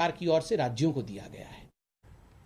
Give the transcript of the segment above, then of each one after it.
सरकार की ओर से राज्यों को दिया गया है।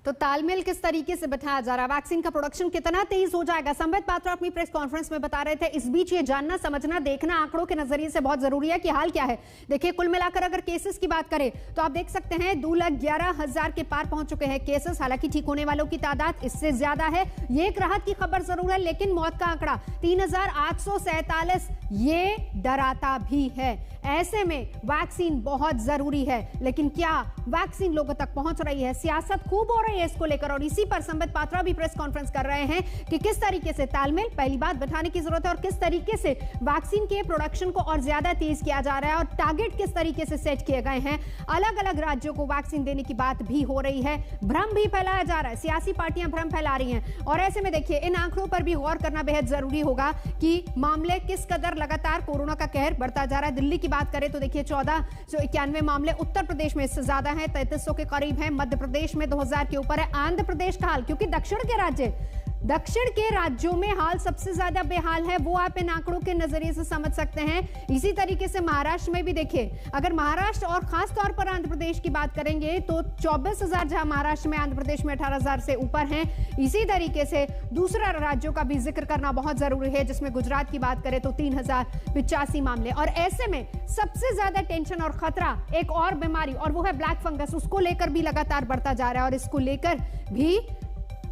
तो तालमेल किस तरीके से बिठाया जा रहा है, वैक्सीन का प्रोडक्शन कितना तेज हो जाएगा, संबित पात्रा अपनी प्रेस कॉन्फ्रेंस में बता रहे थे। इस बीच ये जानना, समझना, देखना आंकड़ों के नजरिए से बहुत जरूरी है कि हाल क्या है। देखिए, कुल मिलाकर अगर केसेस की बात करें तो आप देख सकते हैं 2,11,000 के पार पहुंच चुके हैं केसेस। हालांकि ठीक होने वालों की तादाद इससे ज्यादा है, ये एक राहत की खबर जरूर है। लेकिन मौत का आंकड़ा 3,847 ये डराता भी है। ऐसे में वैक्सीन बहुत जरूरी है, लेकिन क्या वैक्सीन लोगों तक पहुंच रही है? सियासत खूब हो रही है इसको लेकर, और इसी पर संबित पात्रा भी प्रेस कॉन्फ्रेंस कर रहे हैं कि किस तरीके से तालमेल पहली बात बिठाने की जरूरत है और किस तरीके से वैक्सीन के प्रोडक्शन को और ज्यादा तेज किया जा रहा है और टारगेट किस तरीके से सेट किए गए हैं। अलग अलग राज्यों को वैक्सीन देने की बात भी हो रही है, भ्रम भी फैलाया जा रहा है, सियासी पार्टियां भ्रम फैला रही हैं। और ऐसे में देखिए, इन आंकड़ों पर भी गौर करना बेहद जरूरी होगा कि मामले किस कदर लगातार कोरोना का कहर बढ़ता जा रहा है। दिल्ली की बात करें तो देखिए 1491 मामले, उत्तर प्रदेश में इससे ज्यादा है, 3300 के करीब है, मध्य प्रदेश में 2000 के ऊपर है। आंध्र प्रदेश का हाल, क्योंकि दक्षिण के राज्यों में हाल सबसे ज्यादा बेहाल है, वो आप इन आंकड़ों के नजरिए से समझ सकते हैं। इसी तरीके से महाराष्ट्र में भी देखिए, अगर महाराष्ट्र और खास तौर पर आंध्र प्रदेश की बात करेंगे तो 24,000 जहां महाराष्ट्र में, आंध्र प्रदेश में 18,000 से ऊपर हैं। इसी तरीके से दूसरा राज्यों का भी जिक्र करना बहुत जरूरी है, जिसमें गुजरात की बात करें तो 3,085 मामले। और ऐसे में सबसे ज्यादा टेंशन और खतरा एक और बीमारी, और वो है ब्लैक फंगस, उसको लेकर भी लगातार बढ़ता जा रहा है। और इसको लेकर भी,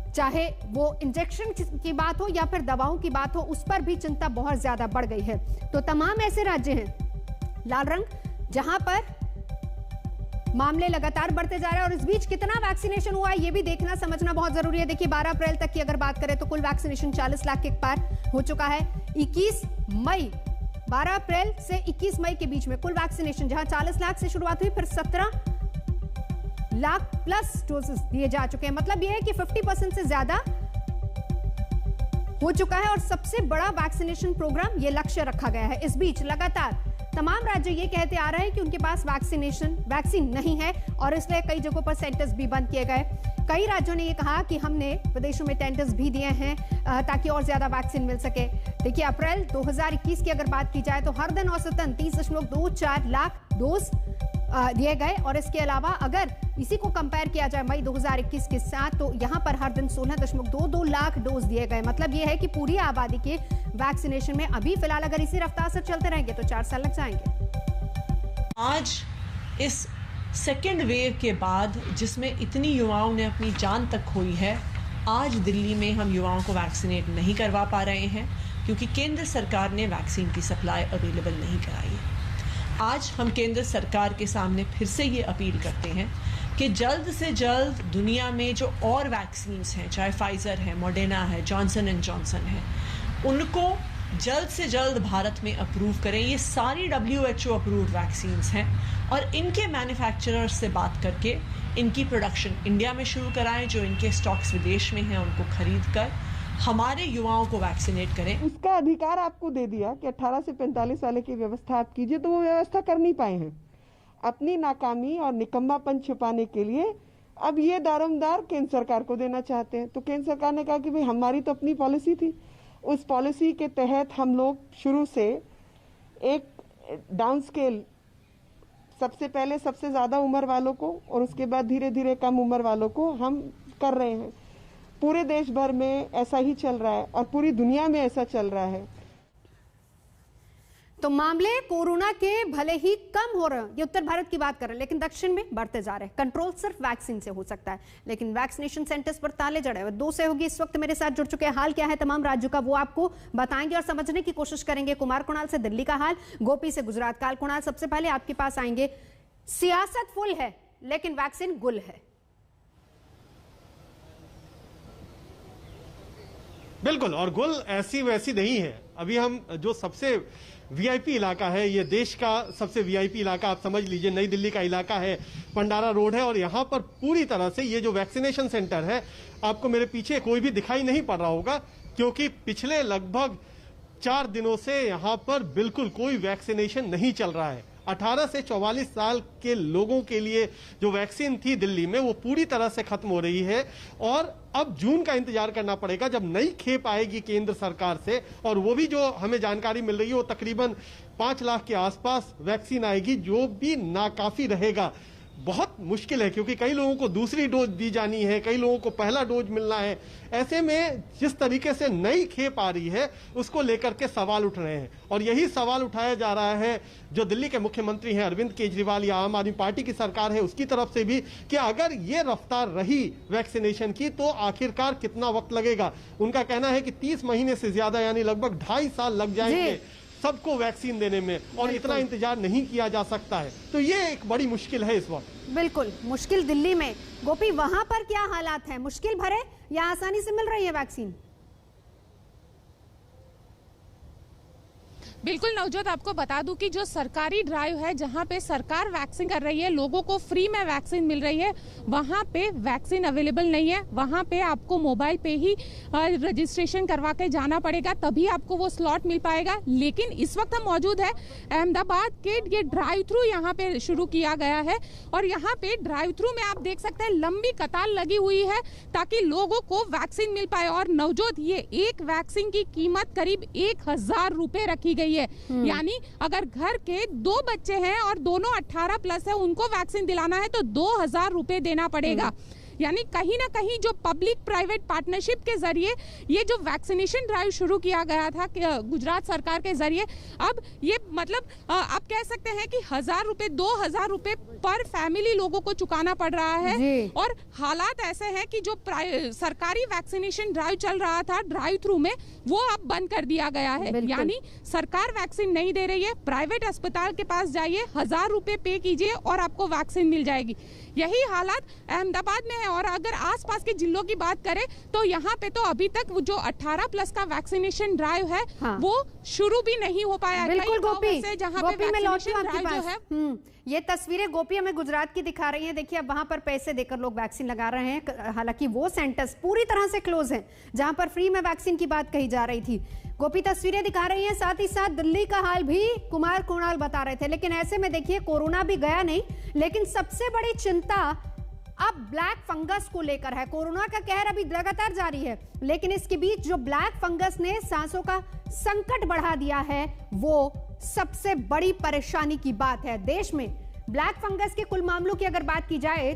चाहे वो इंजेक्शन की बात हो या फिर दवाओं की बात हो, उस पर भी चिंता बहुत ज्यादा बढ़ गई है। तो तमाम ऐसे राज्य हैं लाल रंग, जहां पर मामले लगातार बढ़ते जा रहे हैं। और इस बीच कितना वैक्सीनेशन हुआ है ये भी देखना, समझना बहुत जरूरी है। देखिए, 12 अप्रैल तक की अगर बात करें तो कुल वैक्सीनेशन 40 लाख के पार हो चुका है। 12 अप्रैल से 21 मई के बीच में कुल वैक्सीनेशन, जहां 40 लाख से शुरुआत हुई, फिर 17 लाख प्लस डोजेस दिए जा चुके हैं। मतलब यह है कि 50% से ज्यादा हो चुका है और सबसे बड़ा वैक्सीनेशन प्रोग्राम ये लक्ष्य रखा गया है। इस बीच लगातार तमाम राज्य ये कहते आ रहे हैं कि उनके पास वैक्सीन नहीं है और इसलिए कई जगहों पर सेंटर्स भी बंद किए गए। कई राज्यों ने ये कहा कि हमने प्रदेशों में टेंडर्स भी दिए हैं ताकि और ज्यादा वैक्सीन मिल सके। देखिए, अप्रैल 2021 की अगर बात की जाए तो हर दिन औसतन 30.24 लाख डोज दिए गए। और इसके अलावा अगर इसी को कंपेयर किया जाए मई 2021 के साथ, तो यहां पर हर दिन 16.22 लाख डोज दिए गए। मतलब यह है कि पूरी आबादी के वैक्सीनेशन में अभी फिलहाल अगर इसी रफ्तार से चलते रहेंगे तो 4 साल लग जाएंगे। आज इस सेकेंड वेव के बाद, जिसमें इतनी युवाओं ने अपनी जान तक खोई है, आज दिल्ली में हम युवाओं को वैक्सीनेट नहीं करवा पा रहे हैं क्योंकि केंद्र सरकार ने वैक्सीन की सप्लाई अवेलेबल नहीं कराई है। आज हम केंद्र सरकार के सामने फिर से ये अपील करते हैं कि जल्द से जल्द दुनिया में जो और वैक्सीन्स हैं, चाहे फाइजर है, मॉडर्ना है, जॉनसन एंड जॉनसन है, उनको जल्द से जल्द भारत में अप्रूव करें। ये सारी WHO अप्रूव्ड वैक्सीन्स हैं और इनके मैन्युफैक्चरर्स से बात करके इनकी प्रोडक्शन इंडिया में शुरू कराएं। जो इनके स्टॉक्स विदेश में हैं उनको खरीद कर हमारे युवाओं को वैक्सीनेट करें। उसका अधिकार आपको दे दिया कि 18 से 45 वाले की व्यवस्था आप कीजिए, तो वो व्यवस्था कर नहीं पाए हैं। अपनी नाकामी और निकम्मापन छुपाने के लिए अब ये दारोमदार केंद्र सरकार को देना चाहते हैं। तो केंद्र सरकार ने कहा कि भाई हमारी तो अपनी पॉलिसी थी, उस पॉलिसी के तहत हम लोग शुरू से एक डाउन स्केल, सबसे पहले सबसे ज्यादा उम्र वालों को और उसके बाद धीरे धीरे कम उम्र वालों को हम कर रहे हैं। पूरे देश भर में ऐसा ही चल रहा है और पूरी दुनिया में ऐसा चल रहा है। तो मामले कोरोना के भले ही कम हो रहे हैं, ये उत्तर भारत की बात कर रहे हैं, लेकिन दक्षिण में बढ़ते जा रहे हैं। कंट्रोल सिर्फ वैक्सीन से हो सकता है, लेकिन वैक्सीनेशन सेंटर्स पर ताले जड़े हुए। 2 सहयोगी इस वक्त मेरे साथ जुड़ चुके हैं। हाल क्या है तमाम राज्यों का वो आपको बताएंगे और समझने की कोशिश करेंगे। कुमार कुणाल से दिल्ली का हाल, गोपी से गुजरात का हाल। कुणाल, सबसे पहले आपके पास आएंगे। सियासत फुल है लेकिन वैक्सीन गुल है। बिल्कुल, और गुल ऐसी वैसी नहीं है। अभी हम जो सबसे वीआईपी इलाका है, ये देश का सबसे वीआईपी इलाका आप समझ लीजिए, नई दिल्ली का इलाका है, पंडारा रोड है, और यहाँ पर पूरी तरह से ये जो वैक्सीनेशन सेंटर है, आपको मेरे पीछे कोई भी दिखाई नहीं पड़ रहा होगा क्योंकि पिछले लगभग 4 दिनों से यहाँ पर बिल्कुल कोई वैक्सीनेशन नहीं चल रहा है। 18 से 44 साल के लोगों के लिए जो वैक्सीन थी दिल्ली में, वो पूरी तरह से खत्म हो रही है और अब जून का इंतजार करना पड़ेगा जब नई खेप आएगी केंद्र सरकार से, और वो भी जो हमें जानकारी मिल रही है वो तकरीबन 5 लाख के आसपास वैक्सीन आएगी, जो भी नाकाफी रहेगा। बहुत मुश्किल है, क्योंकि कई लोगों को दूसरी डोज दी जानी है, कई लोगों को पहला डोज मिलना है। ऐसे में जिस तरीके से नई खेप आ रही है उसको लेकर के सवाल उठ रहे हैं, और यही सवाल उठाया जा रहा है जो दिल्ली के मुख्यमंत्री हैं अरविंद केजरीवाल या आम आदमी पार्टी की सरकार है उसकी तरफ से भी, कि अगर ये रफ्तार रही वैक्सीनेशन की तो आखिरकार कितना वक्त लगेगा। उनका कहना है कि 30 महीने से ज्यादा यानी लगभग 2.5 साल लग जाएंगे सबको वैक्सीन देने में, और इतना इंतजार नहीं किया जा सकता है। तो ये एक बड़ी मुश्किल है इस वक्त। बिल्कुल मुश्किल दिल्ली में। गोपी, वहां पर क्या हालात हैं? मुश्किल भरे या आसानी से मिल रही है वैक्सीन? बिल्कुल नवजोत, आपको बता दूं कि जो सरकारी ड्राइव है जहां पे सरकार वैक्सीन कर रही है, लोगों को फ्री में वैक्सीन मिल रही है, वहां पे वैक्सीन अवेलेबल नहीं है। वहां पे आपको मोबाइल पे ही रजिस्ट्रेशन करवा के जाना पड़ेगा, तभी आपको वो स्लॉट मिल पाएगा। लेकिन इस वक्त हम मौजूद है अहमदाबाद के ये ड्राइव थ्रू यहाँ पे शुरू किया गया है, और यहाँ पे ड्राइव थ्रू में आप देख सकते हैं लंबी कतार लगी हुई है ताकि लोगों को वैक्सीन मिल पाए। और नवजोत, ये एक वैक्सीन की कीमत करीब 1000 रुपए रखी गई है। यानी अगर घर के 2 बच्चे हैं और दोनों 18 प्लस है, उनको वैक्सीन दिलाना है तो 2000 रुपए देना पड़ेगा। यानी कहीं ना कहीं जो पब्लिक प्राइवेट पार्टनरशिप के जरिए ये जो वैक्सीनेशन ड्राइव शुरू किया गया था गुजरात सरकार के जरिए, अब ये मतलब आप कह सकते हैं कि 1000 रुपए 2000 रुपए पर फैमिली लोगों को चुकाना पड़ रहा है। और हालात ऐसे हैं कि जो सरकारी वैक्सीनेशन ड्राइव चल रहा था ड्राइव थ्रू में, वो अब बंद कर दिया गया है। यानी सरकार वैक्सीन नहीं दे रही है, प्राइवेट अस्पताल के पास जाइए, 1000 रुपए पे कीजिए और आपको वैक्सीन मिल जाएगी। यही हालात अहमदाबाद में है। और अगर आसपास के जिलों की बात करें तो यहाँ पे तो अभी तक वो जो 18 प्लस का वैक्सीनेशन ड्राइव है वो शुरू भी नहीं हो पाया। बिल्कुल गोपी, जहाँ पे वैक्सीनेशन ड्राइव जो है, ये तस्वीरें गोपी हमें गुजरात की दिखा रही हैं। देखिए अब वहां पर पैसे देकर लोग वैक्सीन लगा रहे हैं, हालांकि वो सेंटर्स पूरी तरह से क्लोज हैं जहां पर फ्री में वैक्सीन की बात कही जा रही थी। गोपी तस्वीरें दिखा रही हैं, साथ ही साथ दिल्ली का हाल भी कुमार कुणाल बता रहे थे। लेकिन ऐसे में देखिए कोरोना भी गया नहीं, लेकिन सबसे बड़ी चिंता अब ब्लैक फंगस को लेकर है। कोरोना का कहर अभी लगातार जारी है, लेकिन इसके बीच जो ब्लैक फंगस ने सांसों का संकट बढ़ा दिया है वो सबसे बड़ी परेशानी की बात है। देश में ब्लैक फंगस के कुल मामलों की अगर बात की जाए